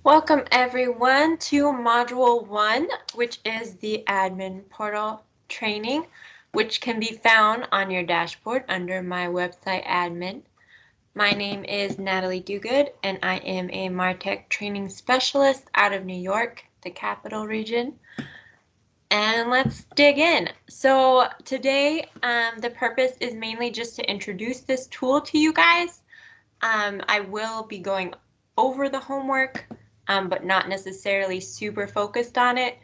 Welcome everyone to Module 1, which is the Admin Portal training, which can be found on your dashboard under my website admin. My name is Natalie Dugood, and I am a MarTech training specialist out of New York, the capital region. And let's dig in. So today, the purpose is mainly just to introduce this tool to you guys. I will be going over the homework, but not necessarily super focused on it.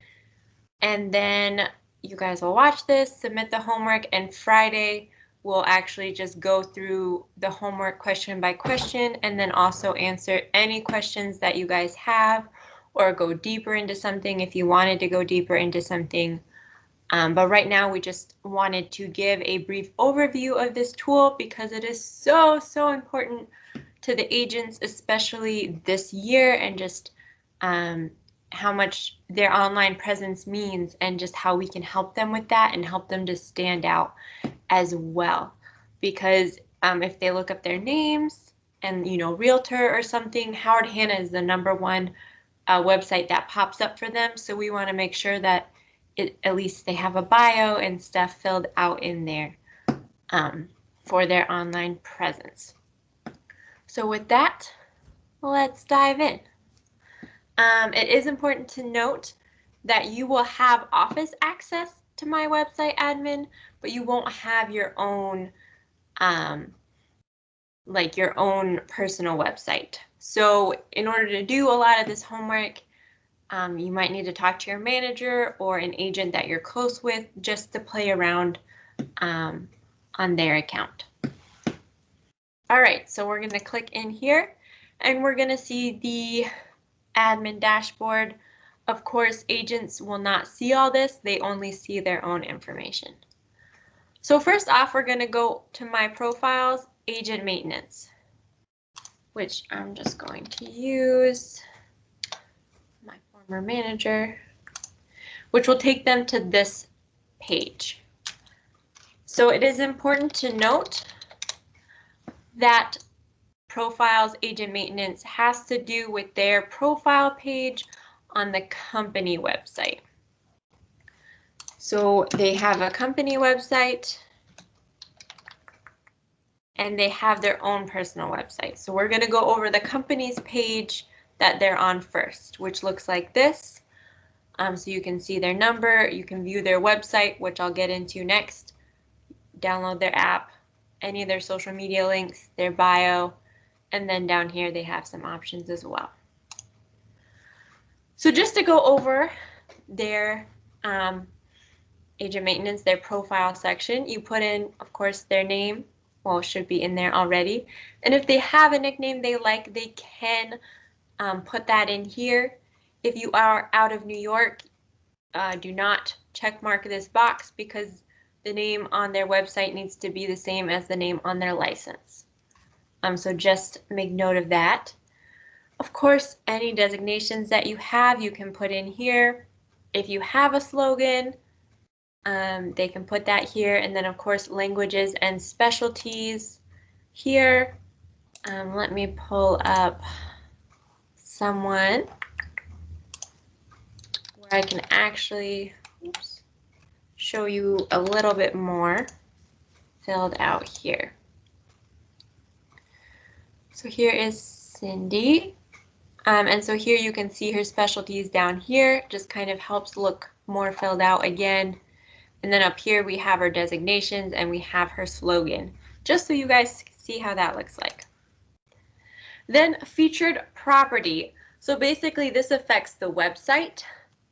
And then you guys will watch this, submit the homework, and Friday we'll actually just go through the homework question by question and then also answer any questions that you guys have or go deeper into something if you wanted to go deeper into something. But right now we just wanted to give a brief overview of this tool because it is so important to the agents, especially this year, and just how much their online presence means and just how we can help them with that and help them to stand out as well. Because if they look up their names and, you know, realtor or something, Howard Hanna is the #1 website that pops up for them. So we want to make sure that at least they have a bio and stuff filled out in there for their online presence. So with that, let's dive in. It is important to note that you will have office access to my website admin, but you won't have your own your own personal website. So in order to do a lot of this homework, you might need to talk to your manager or an agent that you're close with just to play around on their account. All right, so we're going to click in here and we're going to see the admin dashboard. Of course, agents will not see all this. They only see their own information. So first off, we're going to go to my profiles, agent maintenance, which I'm just going to use my former manager, which will take them to this page. So it is important to note that profiles agent maintenance has to do with their profile page on the company website. So they have a company website and they have their own personal website. So we're going to go over the company's page that they're on first, which looks like this. So you can see their number, you can view their website, which I'll get into next, download their app, any of their social media links, their bio, and then down here they have some options as well. So just to go over their agent maintenance, their profile section, you put in, of course, their name. Well, it should be in there already. And if they have a nickname they like, they can put that in here. If you are out of New York, do not check mark this box because the name on their website needs to be the same as the name on their license. So just make note of that. Of course, any designations that you have, you can put in here. If you have a slogan, they can put that here. And then, of course, languages and specialties here. Let me pull up someone where I can actually show you a little bit more filled out here. So here is Cindy. And so here you can see her specialties down here, just kind of helps look more filled out again. And then up here we have her designations and we have her slogan, just so you guys see how that looks like. Then featured property. So basically this affects the website.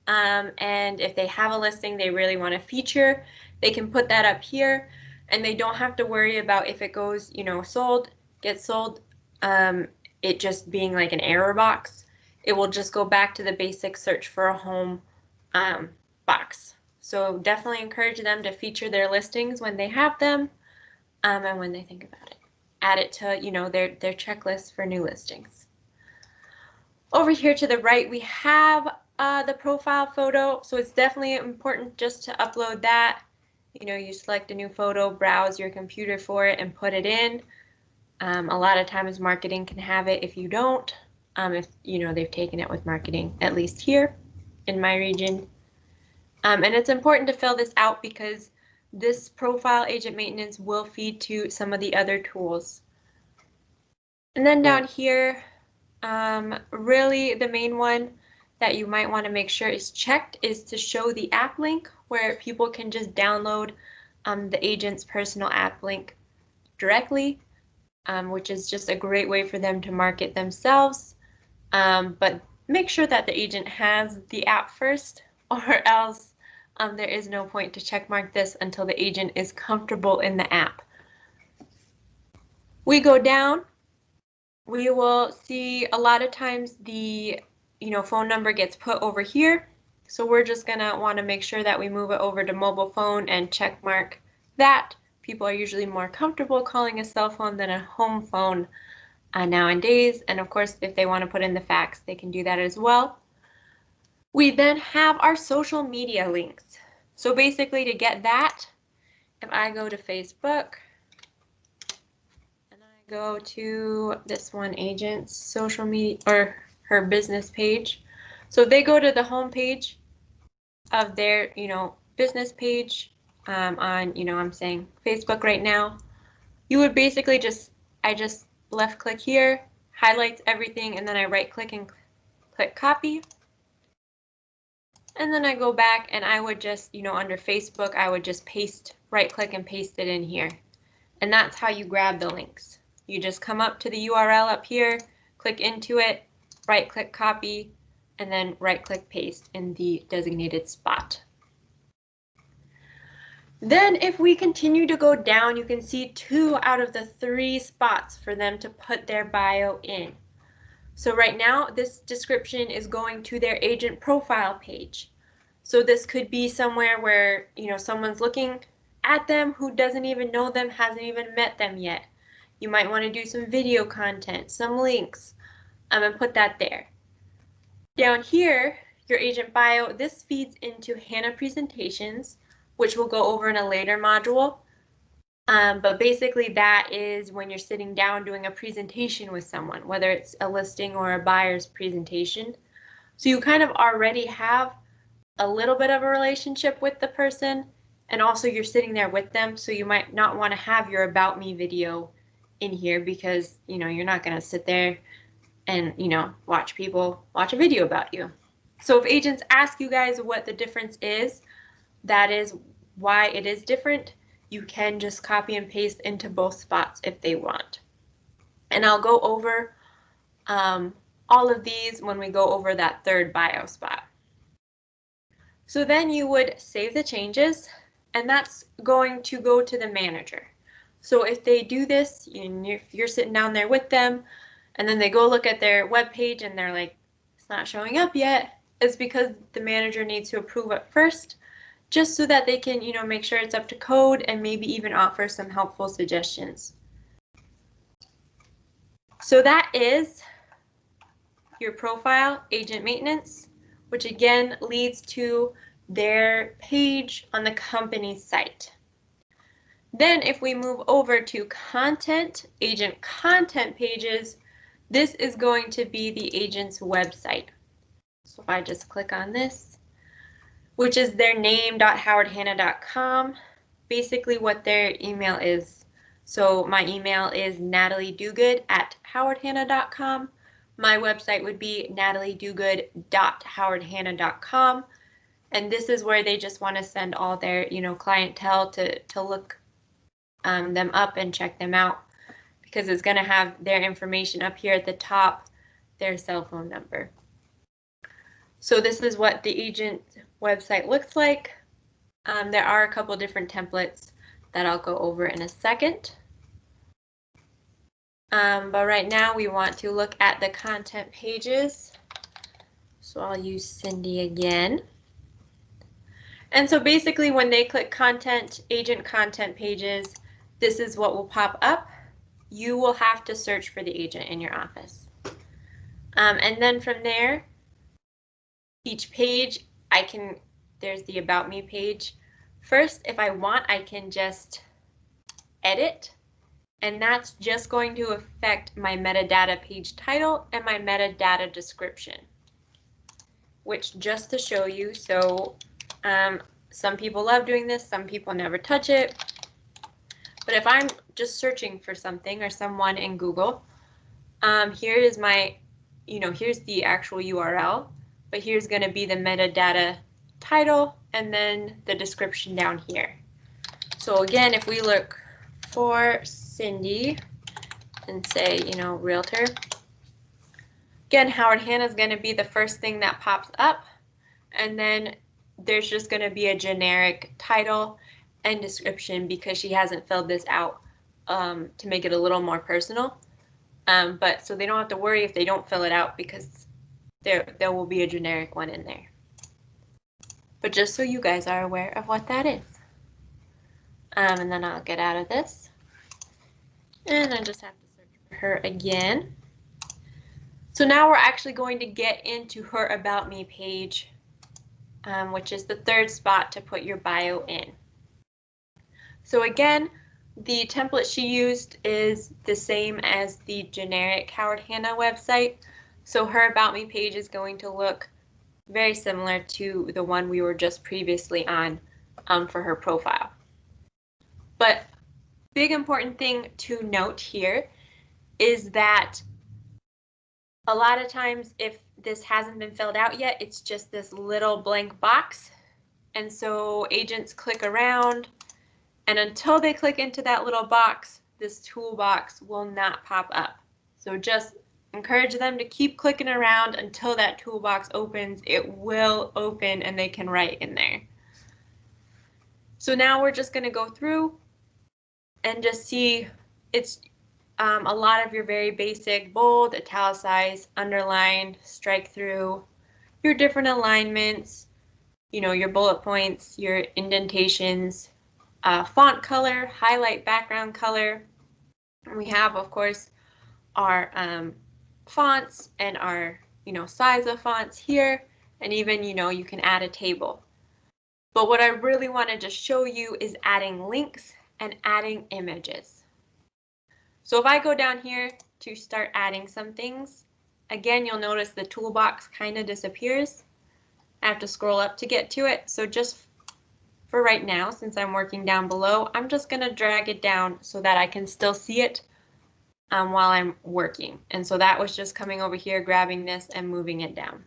And if they have a listing they really want to feature, they can put that up here and they don't have to worry about if it goes, you know, gets sold, it just being like an error box. It will just go back to the basic search for a home box. So definitely encourage them to feature their listings when they have them and when they think about it. Add it to, you know, their checklist for new listings. Over here to the right we have the profile photo, so it's definitely important just to upload that. You know, you select a new photo, browse your computer for it, and put it in. A lot of times marketing can have it if you don't. if they've taken it with marketing, at least here in my region. And it's important to fill this out because this profile agent maintenance will feed to some of the other tools. And then down here, really the main one that you might want to make sure is checked is to show the app link where people can just download the agent's personal app link directly, which is just a great way for them to market themselves. But make sure that the agent has the app first, or else there is no point to check mark this until the agent is comfortable in the app. We go down, we will see a lot of times the phone number gets put over here. So we're just gonna want to make sure that we move it over to mobile phone and check mark that. People are usually more comfortable calling a cell phone than a home phone nowadays. And of course, if they want to put in the fax, they can do that as well. We then have our social media links. So basically to get that, if I go to Facebook and I go to this one agent's social media or her business page. So if they go to the home page of their, business page on, I'm saying Facebook right now, you would basically I just left click here, highlights everything, and then I right click and click copy. And then I go back and I would just, under Facebook, I would just right click and paste it in here. And that's how you grab the links. You just come up to the URL up here, click into it, right click copy, and then right click paste in the designated spot. Then if we continue to go down, you can see 2 out of the 3 spots for them to put their bio in. So right now, this description is going to their agent profile page. So this could be somewhere where, someone's looking at them who doesn't even know them, hasn't even met them yet. You might want to do some video content, some links, and put that there. Down here, your agent bio, this feeds into HANA presentations, which we'll go over in a later module. But basically that is when you're sitting down doing a presentation with someone, whether it's a listing or a buyer's presentation. So you kind of already have a little bit of a relationship with the person, and also you're sitting there with them, so you might not want to have your About Me video in here because you're not going to sit there and watch people watch a video about you. So if agents ask you guys what the difference is, that is why it is different. You can just copy and paste into both spots if they want. And I'll go over all of these when we go over that third bio spot. So then you would save the changes, and that's going to go to the manager. So if they do this, if you're sitting down there with them, and then they go look at their web page and they're like, it's not showing up yet, it's because the manager needs to approve it first, just so that they can, make sure it's up to code and maybe even offer some helpful suggestions. So that is your profile agent maintenance, which again leads to their page on the company site. Then if we move over to content, agent content pages, this is going to be the agent's website. So if I just click on this, which is their name.howardhanna.com, basically what their email is. So my email is nataliedogood@howardhanna.com. My website would be nataliedogood.howardhanna.com. And this is where they just want to send all their, clientele to look them up and check them out, because it's going to have their information up here at the top, their cell phone number. So this is what the agent website looks like. There are a couple different templates that I'll go over in a second. But right now we want to look at the content pages. So I'll use Cindy again. And so basically when they click content, agent content pages, this is what will pop up. You will have to search for the agent in your office. And then from there, each page, there's the About Me page. First, if I want, I can just edit And that's just going to affect my metadata page title and my metadata description, which just to show you, so some people love doing this, some people never touch it. But if I'm just searching for something or someone in Google, here is my, here's the actual URL, but here's going to be the metadata title and then the description down here. So again, if we look for Cindy and say, realtor, again, Howard Hanna is going to be the first thing that pops up, and then there's just going to be a generic title and description because she hasn't filled this out to make it a little more personal. But so they don't have to worry if they don't fill it out because there will be a generic one in there. But just so you guys are aware of what that is. And then I'll get out of this. And I just have to search for her again. So now we're actually going to get into her About Me page, which is the third spot to put your bio in. So again, the template she used is the same as the generic Howard Hanna website. So her About Me page is going to look very similar to the one we were just previously on for her profile. But big important thing to note here is that a lot of times if this hasn't been filled out yet, it's just this little blank box. And so agents click around, and until they click into that little box, this toolbox will not pop up. So just encourage them to keep clicking around until that toolbox opens. It will open and they can write in there. So now we're just going to go through and just see it's a lot of your very basic bold, italicized, underlined, strike through, your different alignments, your bullet points, your indentations, font color, highlight background color. And we have, of course, our fonts and our, size of fonts here, and even, you can add a table. But what I really want to just show you is adding links and adding images. So if I go down here to start adding some things, again, you'll notice the toolbox kind of disappears. I have to scroll up to get to it. So just for right now, since I'm working down below, I'm just going to drag it down so that I can still see it while I'm working. And so that was just coming over here, grabbing this and moving it down.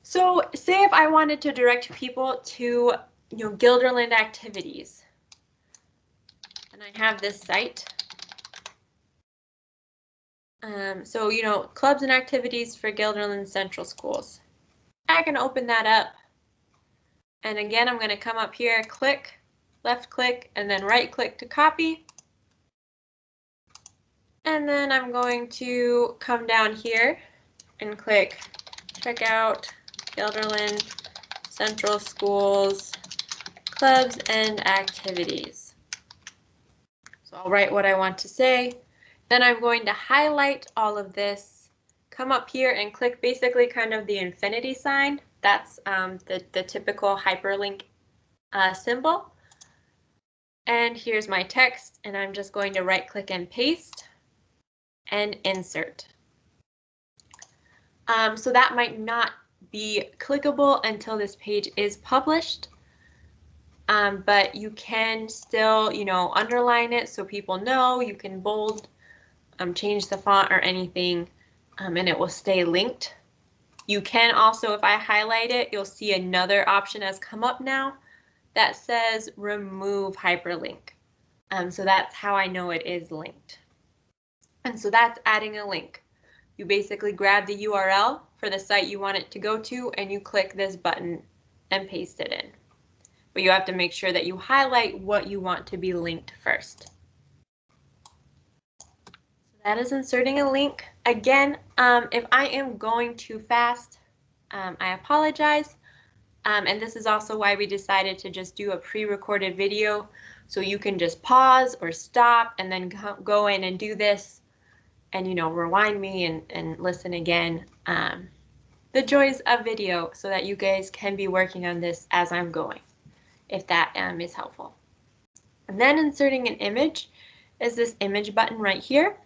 So say if I wanted to direct people to Guilderland activities, and I have this site. So clubs and activities for Guilderland Central Schools. I can open that up, and again I'm going to come up here, click, left click, and then right click to copy. And then I'm going to come down here and click check out Guilderland Central Schools clubs and activities. So I'll write what I want to say. Then I'm going to highlight all of this, come up here and click basically kind of the infinity sign. That's the typical hyperlink symbol. And here's my text, and I'm just going to right click and paste and insert. So that might not be clickable until this page is published. But you can still, underline it so people know. You can bold, change the font or anything, and it will stay linked. You can also, if I highlight it, you'll see another option has come up now that says remove hyperlink. So that's how I know it is linked. And so that's adding a link. You basically grab the URL for the site you want it to go to, and you click this button and paste it in. But you have to make sure that you highlight what you want to be linked first. So that is inserting a link. Again, if I am going too fast, I apologize. And this is also why we decided to just do a pre-recorded video, so you can just pause or stop and then go in and do this and rewind me and listen again. The joys of video, so that you guys can be working on this as I'm going, if that is helpful. And then inserting an image is this image button right here.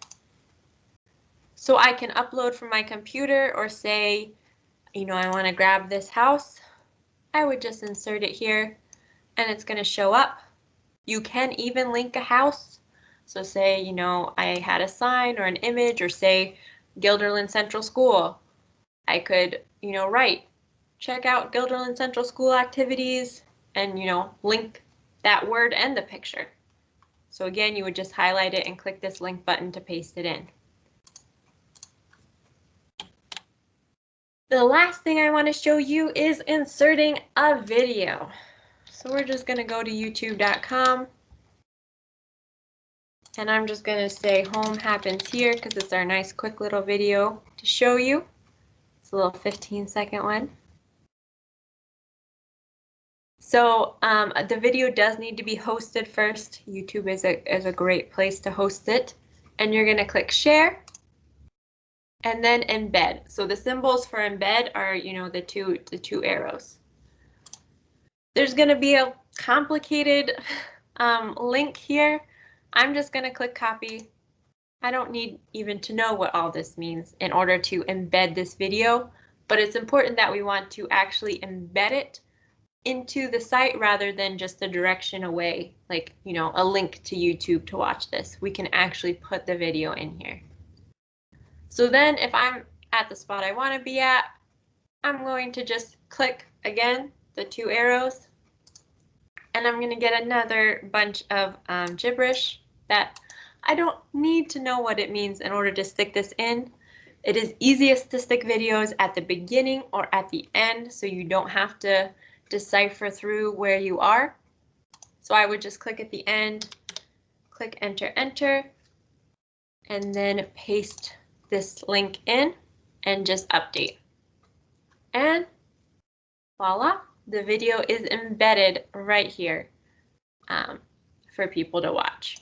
So I can upload from my computer, or say, I want to grab this house. I would just insert it here and it's going to show up. You can even link a house. So say, I had a sign or an image, or say Guilderland Central School. I could, write, check out Guilderland Central School activities, and, link that word and the picture. So again, you would just highlight it and click this link button to paste it in. The last thing I want to show you is inserting a video. So we're just going to go to youtube.com. And I'm just going to say home happens here because it's our nice quick little video to show you. It's a little 15-second one. So the video does need to be hosted first. YouTube is a great place to host it. And you're going to click share and then embed. So the symbols for embed are, the two arrows. There's going to be a complicated link here. I'm just going to click copy. I don't need even to know what all this means in order to embed this video, but it's important that we want to actually embed it into the site rather than just a direction away, like, a link to YouTube to watch this. We can actually put the video in here. So then if I'm at the spot I want to be at, I'm going to just click again the two arrows, and I'm going to get another bunch of gibberish that I don't need to know what it means in order to stick this in. It is easiest to stick videos at the beginning or at the end, so you don't have to decipher through where you are. So I would just click at the end, click enter, enter, and then paste this link in and just update. And voila, the video is embedded right here for people to watch.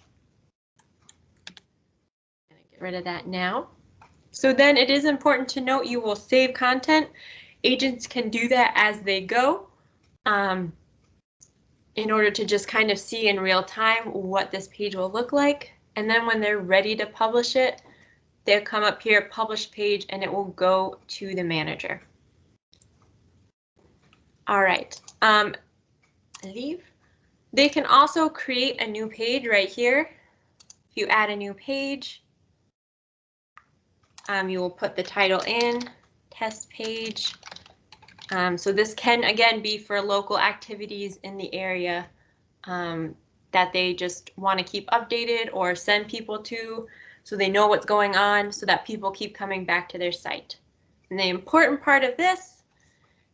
I'm going to get rid of that now. So then it is important to note you will save content. Agents can do that as they go in order to just kind of see in real time what this page will look like. And then when they're ready to publish it, they'll come up here, publish page, and it will go to the manager. All right, leave. They can also create a new page right here. If you add a new page, you will put the title in, test page. So this can, again, be for local activities in the area that they just want to keep updated or send people to, so they know what's going on, so that people keep coming back to their site. And the important part of this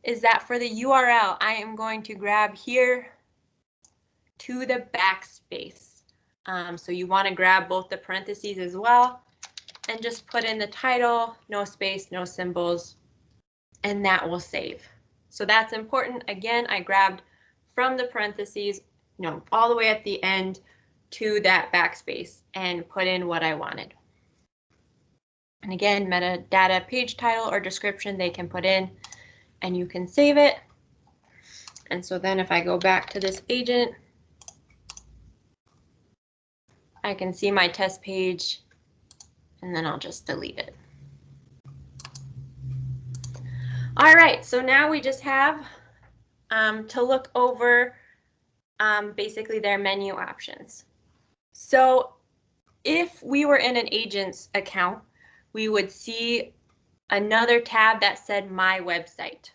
is that for the URL, I am going to grab here to the backspace. So you want to grab both the parentheses as well, and just put in the title, no space, no symbols, and that will save. So that's important. Again, I grabbed from the parentheses, all the way at the end to that backspace and put in what I wanted. And again, metadata, page title, or description they can put in, and you can save it. And so then if I go back to this agent, I can see my test page, and then I'll just delete it. All right, so now we just have to look over basically their menu options. So if we were in an agent's account, we would see another tab that said My Website,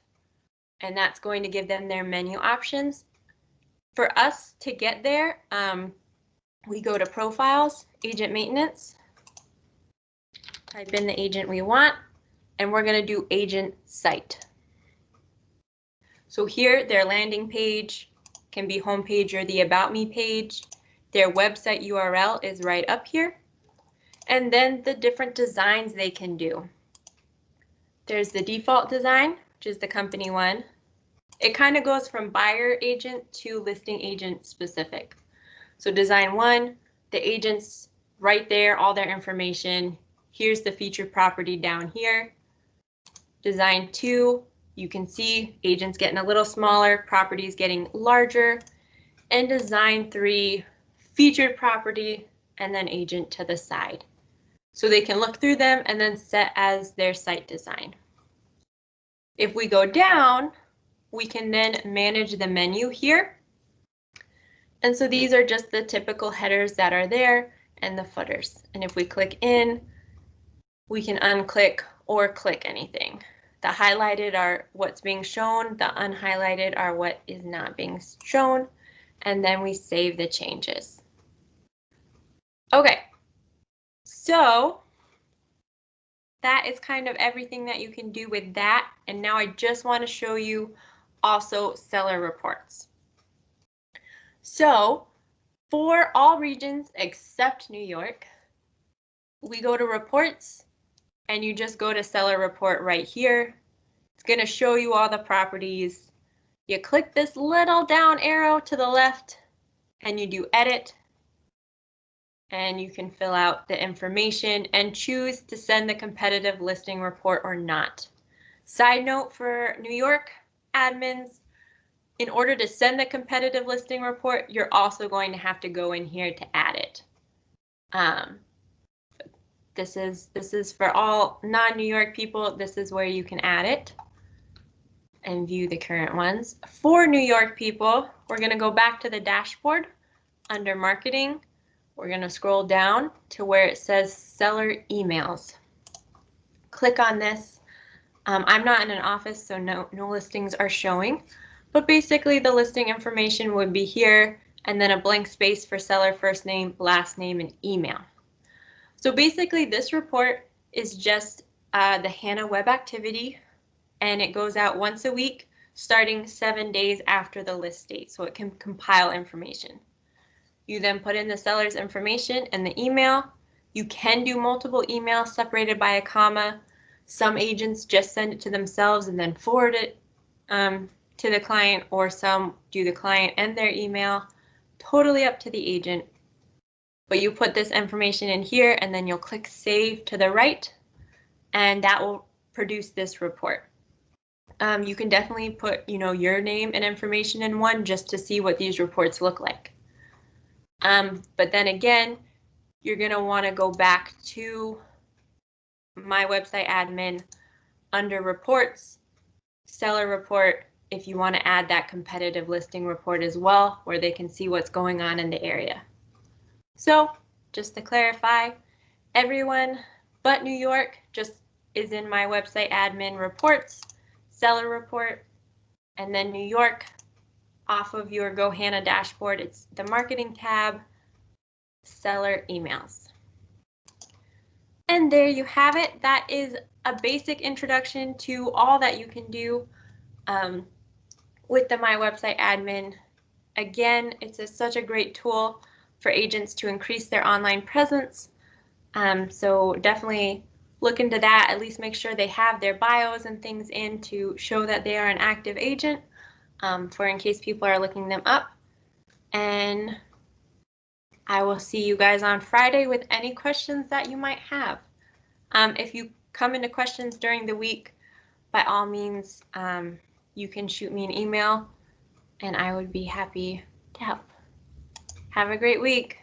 and that's going to give them their menu options. For us to get there, we go to Profiles, Agent Maintenance, type in the agent we want, and we're going to do Agent Site. So here, their landing page can be home page or the About Me page. Their website URL is right up here. And then the different designs they can do. There's the default design, which is the company one. It kind of goes from buyer agent to listing agent specific. So design one, the agent's right there, all their information. Here's the featured property down here. Design two, you can see agents getting a little smaller, properties getting larger. And design three, featured property, and then agent to the side. So they can look through them and then set as their site design. If we go down, we can then manage the menu here. And so these are just the typical headers that are there and the footers. And if we click in, we can unclick or click anything. The highlighted are what's being shown, the unhighlighted are what is not being shown, and then we save the changes. Okay, so that is kind of everything that you can do with that. And now I just want to show you also seller reports. So for all regions except New York, we go to reports and you just go to seller report right here. It's going to show you all the properties. You click this little down arrow to the left and you do edit. And you can fill out the information and choose to send the competitive listing report or not. Side note for New York admins, in order to send the competitive listing report, you're also going to have to go in here to add it. This is for all non-New York people. This is where you can add it and view the current ones. For New York people, we're going to go back to the dashboard under marketing. We're going to scroll down to where it says seller emails. Click on this. I'm not in an office, so no listings are showing, but basically the listing information would be here and then a blank space for seller first name, last name, and email. So basically this report is just the HANA web activity, and it goes out once a week starting 7 days after the list date, so it can compile information. You then put in the seller's information and the email. You can do multiple emails separated by a comma. Some agents just send it to themselves and then forward it to the client, or some do the client and their email. Totally up to the agent. But you put this information in here and then you'll click save to the right, and that will produce this report. You can definitely put, your name and information in one just to see what these reports look like. But then again, you're going to want to go back to my website admin under reports, seller report, if you want to add that competitive listing report as well, where they can see what's going on in the area. So just to clarify, everyone but New York just is in my website admin reports, seller report, and then New York, off of your GoHana dashboard, it's the marketing tab, seller emails. And there you have it. That is a basic introduction to all that you can do with the My Website Admin. Again, it's such a great tool for agents to increase their online presence. So definitely look into that. At least make sure they have their bios and things in to show that they are an active agent, for in case people are looking them up. And I will see you guys on Friday with any questions that you might have. If you come into questions during the week, by all means, you can shoot me an email and I would be happy to help. Have a great week.